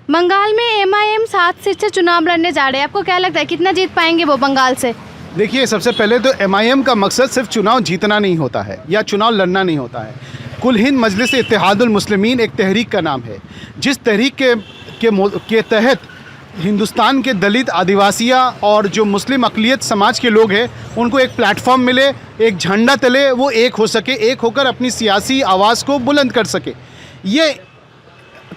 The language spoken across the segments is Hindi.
बंगाल में एमआईएम 7 सीट से चुनाव लड़ने जा रहे हैं, आपको क्या लगता है कितना जीत पाएंगे वो बंगाल से? देखिए, सबसे पहले तो एमआईएम का मकसद सिर्फ चुनाव जीतना नहीं होता है या चुनाव लड़ना नहीं होता है। कुल हिंद मजलिस इत्तेहादुल मुस्लिमीन एक तहरीक का नाम है, जिस तहरीक के तहत हिंदुस्तान के दलित, आदिवासियाँ और जो मुस्लिम अक़लियत समाज के लोग हैं उनको एक प्लेटफॉर्म मिले, एक झंडा तले, वो एक हो सके, एक होकर अपनी सियासी आवाज़ को बुलंद कर सके। ये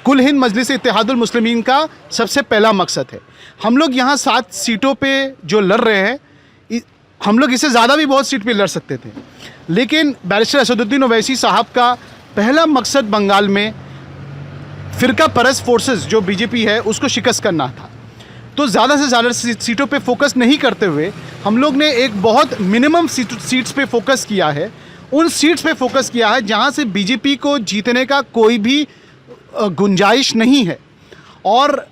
कुल हिंद मजलिस इत्तेहादुल मुस्लिमीन का सबसे पहला मकसद है। हम लोग यहाँ 7 सीटों पे जो लड़ रहे हैं, हम लोग इससे ज़्यादा भी बहुत सीट पे लड़ सकते थे, लेकिन बैरिस्टर असदुद्दीन ओवैसी साहब का पहला मकसद बंगाल में फ़िरका परस्त फोर्सेस जो बीजेपी है उसको शिकस्त करना था। तो ज़्यादा से ज़्यादा सीटों पे फोकस नहीं करते हुए हम लोग ने एक बहुत मिनिमम सीट्स पे फोकस किया है। उन सीट्स पे फोकस किया है जहाँ से बीजेपी को जीतने का कोई भी गुंजाइश नहीं है, और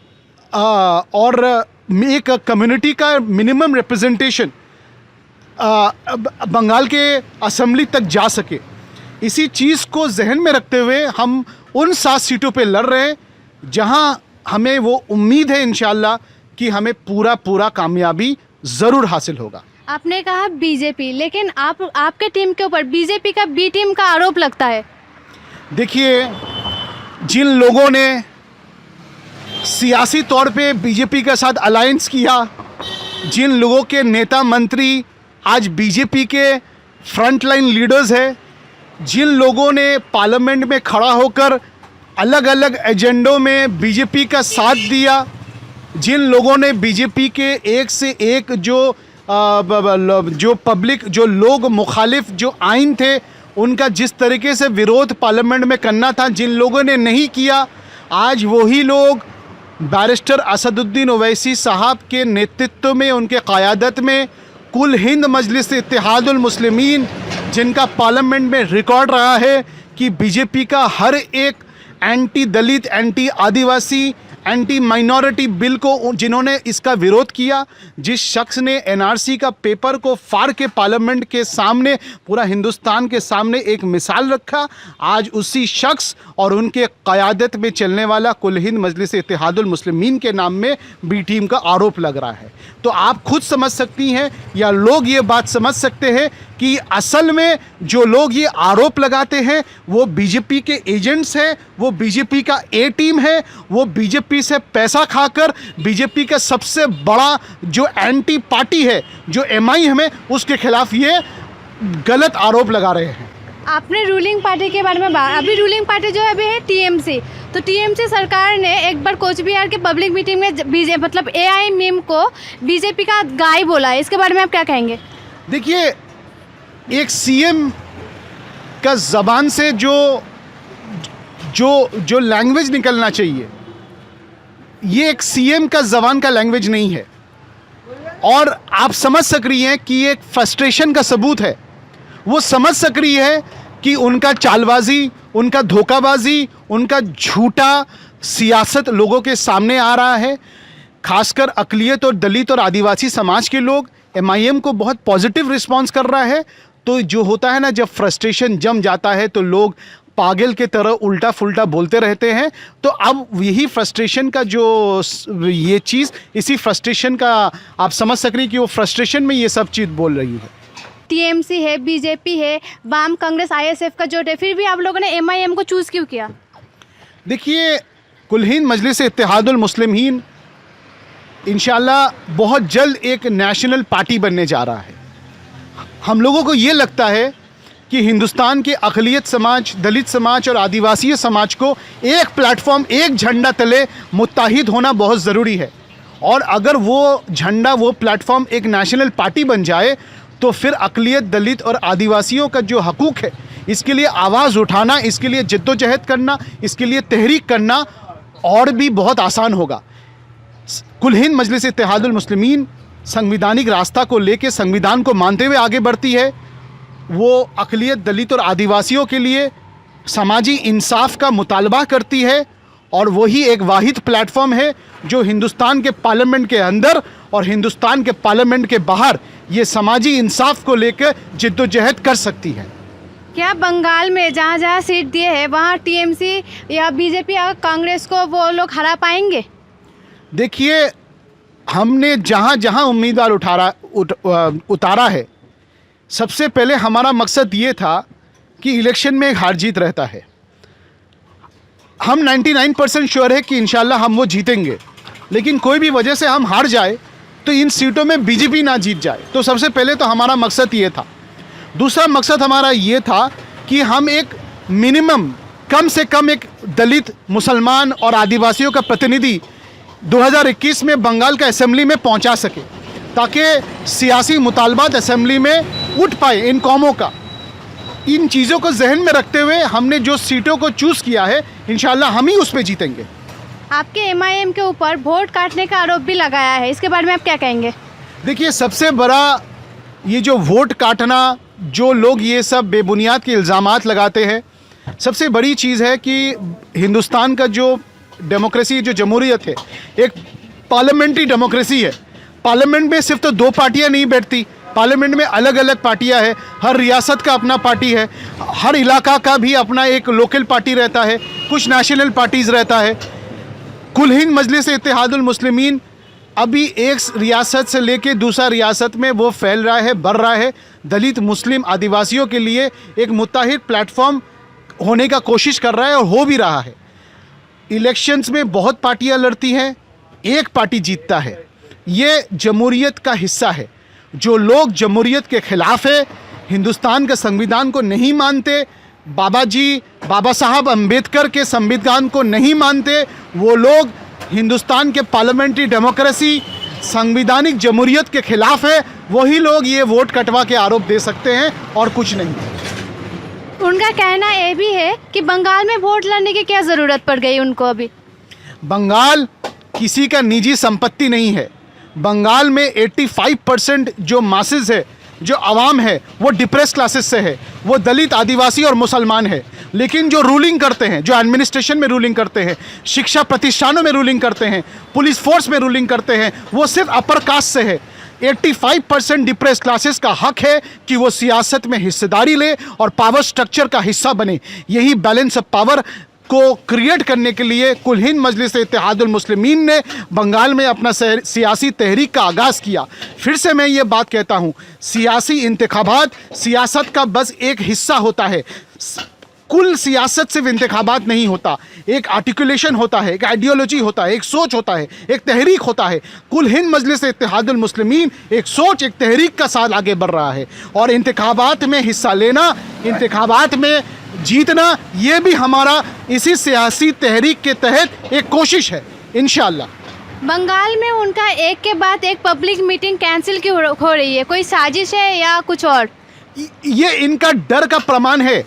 एक कम्युनिटी का मिनिमम रिप्रेजेंटेशन बंगाल के असेंबली तक जा सके। इसी चीज़ को जहन में रखते हुए हम उन 7 सीटों पे लड़ रहे हैं जहां हमें वो उम्मीद है इंशाल्लाह कि हमें पूरा कामयाबी ज़रूर हासिल होगा। आपने कहा बीजेपी, लेकिन आपके टीम के ऊपर बीजेपी का बी टीम का आरोप लगता है। देखिए, जिन लोगों ने सियासी तौर पे बीजेपी के साथ अलायंस किया, जिन लोगों के नेता मंत्री आज बीजेपी के फ्रंट लाइन लीडर्स हैं, जिन लोगों ने पार्लियामेंट में खड़ा होकर अलग अलग एजेंडों में बीजेपी का साथ दिया, जिन लोगों ने बीजेपी के एक से एक जो पब्लिक, जो लोग मुखालिफ जो आइन थे उनका जिस तरीके से विरोध पार्लियामेंट में करना था, जिन लोगों ने नहीं किया, आज वही लोग बैरिस्टर असदुद्दीन ओवैसी साहब के नेतृत्व में, उनके क़यादत में कुल हिंद मजलिस इत्तेहादुल मुस्लिमीन, जिनका पार्लियामेंट में रिकॉर्ड रहा है कि बीजेपी का हर एक एंटी दलित, एंटी आदिवासी, एंटी माइनॉरिटी बिल को जिन्होंने इसका विरोध किया, जिस शख्स ने एनआरसी का पेपर को फाड़ के पार्लियामेंट के सामने, पूरा हिंदुस्तान के सामने एक मिसाल रखा, आज उसी शख्स और उनके क़यादत में चलने वाला कुल हिंद मजलिस इत्तेहादुल मुस्लिमीन के नाम में बी टीम का आरोप लग रहा है। तो आप खुद समझ सकती हैं या लोग ये बात समझ सकते हैं कि असल में जो लोग ये आरोप लगाते हैं वो बीजेपी के एजेंट्स हैं, वो बीजेपी का ए टीम है, वो बीजेपी से पैसा खाकर बीजेपी का सबसे बड़ा जो एंटी पार्टी है, जो एमआईएम है, उसके खिलाफ ये गलत आरोप लगा रहे हैं। आपने रूलिंग पार्टी के बारे में बात, अभी रूलिंग पार्टी जो है अभी है टीएमसी, तो टीएमसी सरकार ने एक बार कोच बिहार के पब्लिक मीटिंग में मतलब एआईएमआईएम को बीजेपी का गाय बोला है, इसके बारे में आप क्या कहेंगे? देखिए, एक सीएम का ज़बान से जो लैंग्वेज निकलना चाहिए, ये एक सीएम का ज़बान का लैंग्वेज नहीं है, और आप समझ सक रही हैं कि ये एक फ्रस्ट्रेशन का सबूत है। वो समझ सक रही है कि उनका चालबाजी, उनका धोखाबाजी, उनका झूठा सियासत लोगों के सामने आ रहा है। खासकर अक़लियत और दलित और आदिवासी समाज के लोग एमआईएम को बहुत पॉजिटिव रिस्पांस कर रहा है। तो जो होता है ना, जब फ्रस्ट्रेशन जम जाता है तो लोग पागल के तरह उल्टा फुल्टा बोलते रहते हैं। तो अब यही फ्रस्ट्रेशन का ये चीज़, इसी फ्रस्ट्रेशन का आप समझ सक रही कि वो फ्रस्ट्रेशन में ये सब चीज़ बोल रही है। टीएमसी है, बीजेपी है, वाम कांग्रेस, आईएसएफ का जोट है, फिर भी आप लोगों ने एमआईएम को चूज़ क्यों किया? देखिए, कुल हिंद मजलिस इत्तेहादुल मुस्लिमीन इंशाल्लाह बहुत जल्द एक नेशनल पार्टी बनने जा रहा है। हम लोगों को ये लगता है कि हिंदुस्तान के अक़लियत समाज, दलित समाज और आदिवासी समाज को एक प्लेटफॉर्म, एक झंडा तले मुत्ताहिद होना बहुत ज़रूरी है, और अगर वो झंडा, वो प्लेटफॉर्म एक नेशनल पार्टी बन जाए तो फिर अक़लियत, दलित और आदिवासियों का जो हकूक़ है, इसके लिए आवाज़ उठाना, इसके लिए जद्दोजहद करना, इसके लिए तहरीक करना और भी बहुत आसान होगा। कुल हिंद मजलिस इत्तेहादुल मुस्लिमीन संविधानिक रास्ता को लेके, संविधान को मानते हुए आगे बढ़ती है। वो अक़लियत, दलित और आदिवासियों के लिए समाजी इंसाफ का मुतालबा करती है, और वही एक वाहिद प्लेटफॉर्म है जो हिंदुस्तान के पार्लियामेंट के अंदर और हिंदुस्तान के पार्लियामेंट के बाहर ये समाजी इंसाफ को लेकर जिद्दोजहद कर सकती है। क्या बंगाल में जहाँ जहाँ सीट दिए हैं वहाँ टीएमसी या बीजेपी या कांग्रेस को वो लोग हरा पाएंगे? देखिए, हमने जहाँ जहाँ उम्मीदवार उतारा है, सबसे पहले हमारा मकसद ये था कि इलेक्शन में एक हार जीत रहता है। हम 99% श्योर है कि इंशाल्लाह हम वो जीतेंगे, लेकिन कोई भी वजह से हम हार जाए तो इन सीटों में बीजेपी ना जीत जाए। तो सबसे पहले तो हमारा मकसद ये था। दूसरा मकसद हमारा ये था कि हम एक मिनिमम, कम से कम एक दलित, मुसलमान और आदिवासियों का प्रतिनिधि 2021 में बंगाल का असेंबली में पहुंचा सके, ताकि सियासी मुतालबात असेंबली में उठ पाए इन कौमों का। इन चीज़ों को जहन में रखते हुए हमने जो सीटों को चूज़ किया है, इंशाल्लाह हम ही उस पर जीतेंगे। आपके एमआईएम के ऊपर वोट काटने का आरोप भी लगाया है, इसके बारे में आप क्या कहेंगे? देखिए, सबसे बड़ा ये जो वोट काटना, जो लोग ये सब बेबुनियाद के इल्ज़ामात लगाते हैं, सबसे बड़ी चीज़ है कि हिंदुस्तान का जो डेमोक्रेसी, जो जमहूरियत है, एक पार्लियामेंट्री डेमोक्रेसी है। पार्लियामेंट में सिर्फ तो दो पार्टियां नहीं बैठती, पार्लियामेंट में अलग अलग पार्टियां हैं। हर रियासत का अपना पार्टी है, हर इलाका का भी अपना एक लोकल पार्टी रहता है, कुछ नेशनल पार्टीज़ रहता है। कुल हिंद मजलिस इत्तेहादुल मुस्लिमीन अभी एक रियासत से लेके दूसरा रियासत में वो फैल रहा है, बढ़ रहा है। दलित, मुस्लिम, आदिवासियों के लिए एक मुत्ताहिद प्लेटफॉर्म होने का कोशिश कर रहा है और हो भी रहा है। इलेक्शंस में बहुत पार्टियां लड़ती हैं, एक पार्टी जीतता है। ये जमहूरियत का हिस्सा है। जो लोग जमहूरियत के ख़िलाफ़ है, हिंदुस्तान के संविधान को नहीं मानते, बाबा साहब अम्बेडकर के संविधान को नहीं मानते, वो लोग हिंदुस्तान के पार्लियामेंट्री डेमोक्रेसी, संविधानिक जमहूरियत के ख़िलाफ़ है। वही लोग ये वोट कटवा के आरोप दे सकते हैं और कुछ नहीं। उनका कहना ये भी है कि बंगाल में वोट लड़ने की क्या ज़रूरत पड़ गई उनको अभी? बंगाल किसी का निजी संपत्ति नहीं है। बंगाल में 85% जो मासेस है, जो आवाम है, वो डिप्रेस क्लासेस से है। वो दलित, आदिवासी और मुसलमान है। लेकिन जो रूलिंग करते हैं, जो एडमिनिस्ट्रेशन में रूलिंग करते हैं, शिक्षा प्रतिष्ठानों में रूलिंग करते हैं, पुलिस फोर्स में रूलिंग करते हैं, वो सिर्फ अपर कास्ट से है। 85% डिप्रेस क्लासेस का हक है कि वो सियासत में हिस्सेदारी ले और पावर स्ट्रक्चर का हिस्सा बने। यही बैलेंस ऑफ पावर को क्रिएट करने के लिए कुल हिंद मजलिस इत्तेहादुल मुस्लिमीन ने बंगाल में अपना सियासी तहरीक का आगाज़ किया। फिर से मैं ये बात कहता हूँ, सियासी इंतखाबात सियासत का बस एक हिस्सा होता है। कुल सियासत सिर्फ इंतखाबात नहीं होता, एक आर्टिकुलेशन होता है, एक आइडियोलॉजी होता है, एक सोच होता है, एक तहरीक होता है। कुल हिंद मजलिस इत्तेहादुल मुस्लिमीन एक सोच, एक तहरीक का साथ आगे बढ़ रहा है। और इंतखाबात में हिस्सा लेना, इंतखाबात में जीतना, ये भी हमारा इसी सियासी तहरीक के तहत एक कोशिश है इंशाअल्लाह। बंगाल में उनका एक के बाद एक पब्लिक मीटिंग कैंसिल क्यों हो रही है? कोई साजिश है या कुछ और? ये इनका डर का प्रमाण है।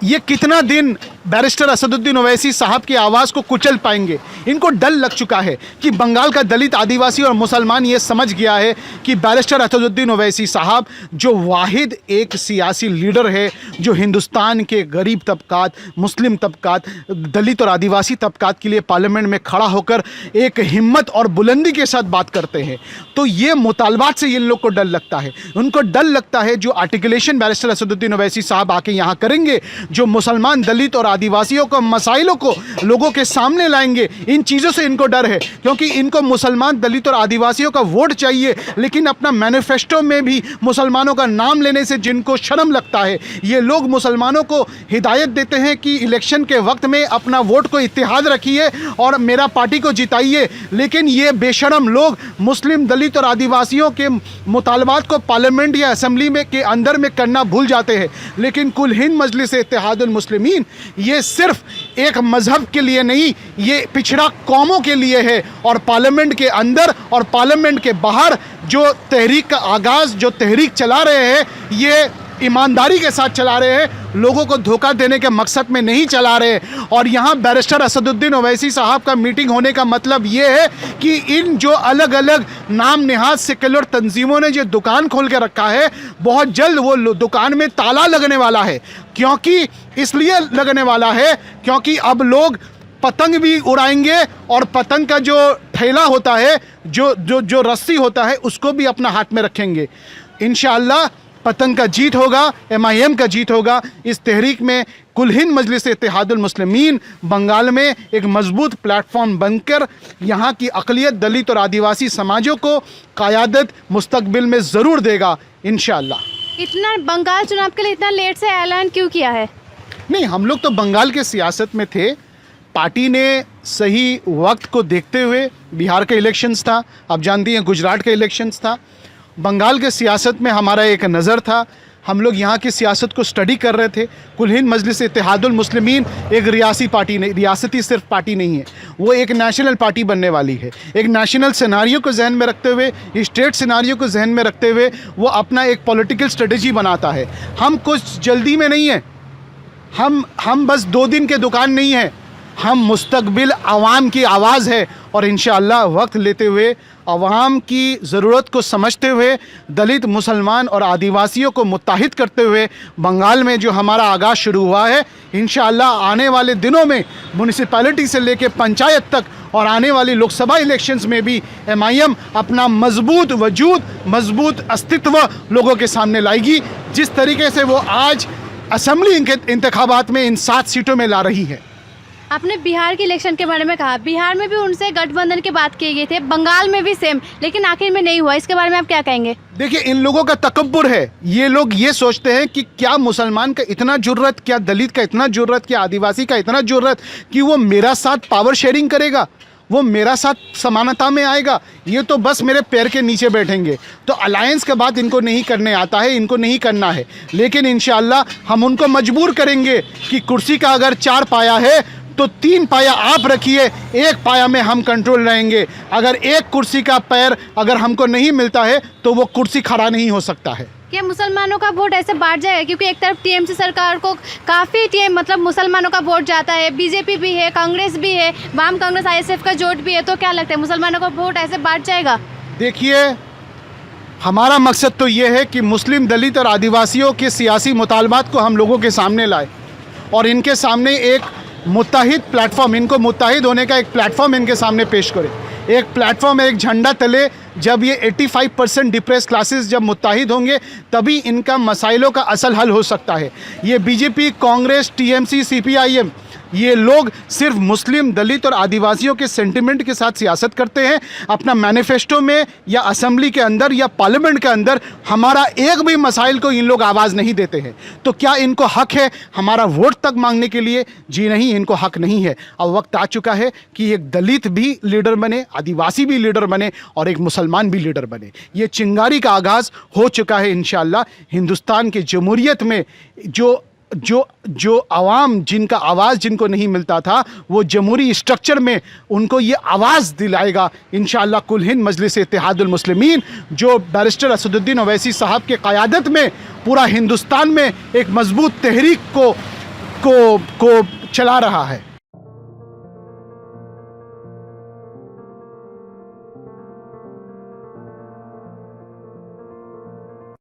ये कितना दिन बैरिस्टर असदुद्दीन ओवैसी साहब की आवाज़ को कुचल पाएंगे? इनको डर लग चुका है कि बंगाल का दलित, आदिवासी और मुसलमान ये समझ गया है कि बैरिस्टर असदुद्दीन ओवैसी साहब जो वाहिद एक सियासी लीडर है, जो हिंदुस्तान के गरीब तबकात, मुस्लिम तबकात, दलित और आदिवासी तबकात के लिए पार्लियामेंट में खड़ा होकर एक हिम्मत और बुलंदी के साथ बात करते हैं। तो ये मुतालबात से इन लोग को डर लगता है। उनको डर लगता है जो आर्टिकुलेशन बैरिस्टर असदुद्दीन ओवैसी साहब आके यहाँ करेंगे, जो मुसलमान, दलित और आदिवासियों को, मसाइलों को लोगों के सामने लाएंगे, इन चीज़ों से इनको डर है। क्योंकि इनको मुसलमान, दलित और आदिवासियों का वोट चाहिए, लेकिन अपना मैनिफेस्टो में भी मुसलमानों का नाम लेने से जिनको शर्म लगता है। ये लोग मुसलमानों को हिदायत देते हैं कि इलेक्शन के वक्त में अपना वोट को इत्तेहाद रखिए और मेरा पार्टी को जिताइए, लेकिन ये बेशरम लोग मुस्लिम, दलित और आदिवासियों के मुतालबात को पार्लियामेंट या असेंबली में के अंदर में करना भूल जाते हैं। लेकिन कुल हिंद मजलिस इत्तेहादुल मुस्लिमीन ये सिर्फ एक मजहब के लिए नहीं, ये पिछड़ा कौमों के लिए है। और पार्लियामेंट के अंदर और पार्लियामेंट के बाहर जो तहरीक का आगाज़, जो तहरीक चला रहे हैं, ये ईमानदारी के साथ चला रहे हैं, लोगों को धोखा देने के मकसद में नहीं चला रहे। और यहाँ बैरिस्टर असदुद्दीन ओवैसी साहब का मीटिंग होने का मतलब ये है कि इन जो अलग अलग नाम निहाद सेक्युलर तंजीमों ने जो दुकान खोल के रखा है, बहुत जल्द वो दुकान में ताला लगने वाला है। क्योंकि इसलिए लगने वाला है क्योंकि अब लोग पतंग भी उड़ाएंगे और पतंग का जो ठेला होता है, जो जो जो रस्सी होता है, उसको भी अपना हाथ में रखेंगे। इंशाअल्लाह पतंग का जीत होगा, MIM का जीत होगा। इस तहरीक में कुल हिंद मजलिस इत्तेहादुल मुस्लिमीन बंगाल में एक मजबूत प्लेटफॉर्म बनकर यहाँ की अक़लियत, दलित और आदिवासी समाजों को क़यादत मुस्तकबिल में ज़रूर देगा इंशाअल्लाह। इतना बंगाल चुनाव के लिए इतना लेट से ऐलान क्यों किया है? नहीं, हम लोग तो बंगाल के सियासत में थे। पार्टी ने सही वक्त को देखते हुए, बिहार का इलेक्शंस था, आप जानती हैं गुजरात का इलेक्शंस था, बंगाल के सियासत में हमारा एक नज़र था। हम लोग यहाँ की सियासत को स्टडी कर रहे थे। कुल हिंद मजलिस इत्तेहादुल मुस्लिमीन एक रियासी पार्टी नहीं, रियासती सिर्फ पार्टी नहीं है, वो एक नेशनल पार्टी बनने वाली है। एक नेशनल सिनारियो को जहन में रखते हुए, स्टेट सिनारियो को जहन में रखते हुए वो अपना एक पॉलिटिकल स्ट्रेटजी बनाता है। हम कुछ जल्दी में नहीं हैं, हम बस 2 दिन के दुकान नहीं हैं, हम मुस्तकबिल आवाम की आवाज़ है और इंशाअल्लाह वक्त लेते हुए, आवाम की ज़रूरत को समझते हुए, दलित, मुसलमान और आदिवासियों को मुत्ताहिद करते हुए बंगाल में जो हमारा आगाज़ शुरू हुआ है, इंशाअल्लाह आने वाले दिनों में म्यूनिसिपैलिटी से लेकर पंचायत तक और आने वाली लोकसभा इलेक्शंस में भी MIM अपना मजबूत वजूद, मजबूत अस्तित्व लोगों के सामने लाएगी, जिस तरीके से वो आज असम्बली इंतखाबात में इन 7 सीटों में ला रही है। आपने बिहार के इलेक्शन के बारे में कहा, बिहार में भी उनसे गठबंधन की बात की गई थी, बंगाल में भी सेम, लेकिन आखिर में नहीं हुआ। इसके बारे में आप क्या कहेंगे? देखिए, इन लोगों का तकब्बुर है। ये लोग ये सोचते हैं कि क्या मुसलमान का इतना जुर्रत, क्या दलित का इतना जुर्रत, क्या आदिवासी का इतना जुर्रत कि वो मेरा साथ पावर शेयरिंग करेगा, वो मेरा साथ समानता में आएगा, ये तो बस मेरे पैर के नीचे बैठेंगे। तो अलायंस का बात इनको नहीं करने आता है, इनको नहीं करना है। लेकिन इंशाअल्लाह हम उनको मजबूर करेंगे कि कुर्सी का अगर 4 पाया है तो 3 पाया आप रखिए, 1 पाया में हम कंट्रोल रहेंगे। अगर एक कुर्सी का पैर अगर हमको नहीं मिलता है तो वो कुर्सी खड़ा नहीं हो सकता है। क्या मुसलमानों का वोट ऐसे बांट जाएगा? क्योंकि एक तरफ TMC सरकार को काफ़ी मतलब मुसलमानों का वोट जाता है, BJP भी है, कांग्रेस भी है, वाम कांग्रेस ISF का जोट भी है, तो क्या लगता है मुसलमानों का वोट ऐसे बांट जाएगा? देखिए, हमारा मकसद तो ये है कि मुस्लिम, दलित और आदिवासियों के सियासी मुतालबात को हम लोगों के सामने लाए और इनके सामने एक मुत्ताहिद प्लेटफॉर्म, इनको मुत्ताहिद होने का एक प्लेटफॉर्म इनके सामने पेश करें। एक प्लेटफॉर्म, एक झंडा तले जब ये 85% डिप्रेस क्लासेस जब मुत्ताहिद होंगे तभी इनका मसाइलों का असल हल हो सकता है। ये BJP, कांग्रेस, TMC, CPIM ये लोग सिर्फ मुस्लिम, दलित और आदिवासियों के सेंटिमेंट के साथ सियासत करते हैं। अपना मैनिफेस्टो में या असेंबली के अंदर या पार्लियामेंट के अंदर हमारा एक भी मसाइल को इन लोग आवाज़ नहीं देते हैं। तो क्या इनको हक है हमारा वोट तक मांगने के लिए? जी नहीं, इनको हक नहीं है। अब वक्त आ चुका है कि एक दलित भी लीडर बने, आदिवासी भी लीडर बने और एक मुसलमान भी लीडर बने। ये चिंगारी का आगाज़ हो चुका है। इंशाअल्लाह हिंदुस्तान की जमहूरियत में जो आवाम, जिनका आवाज़ जिनको नहीं मिलता था, वो जमहूरी स्ट्रक्चर में उनको ये आवाज़ दिलाएगा इंशाअल्लाह कुल हिंद मजलिस इत्तेहादुल मुस्लिमीन, जो बैरिस्टर असदुद्दीन ओवैसी साहब के क़यादत में पूरा हिंदुस्तान में एक मजबूत तहरीक को चला रहा है।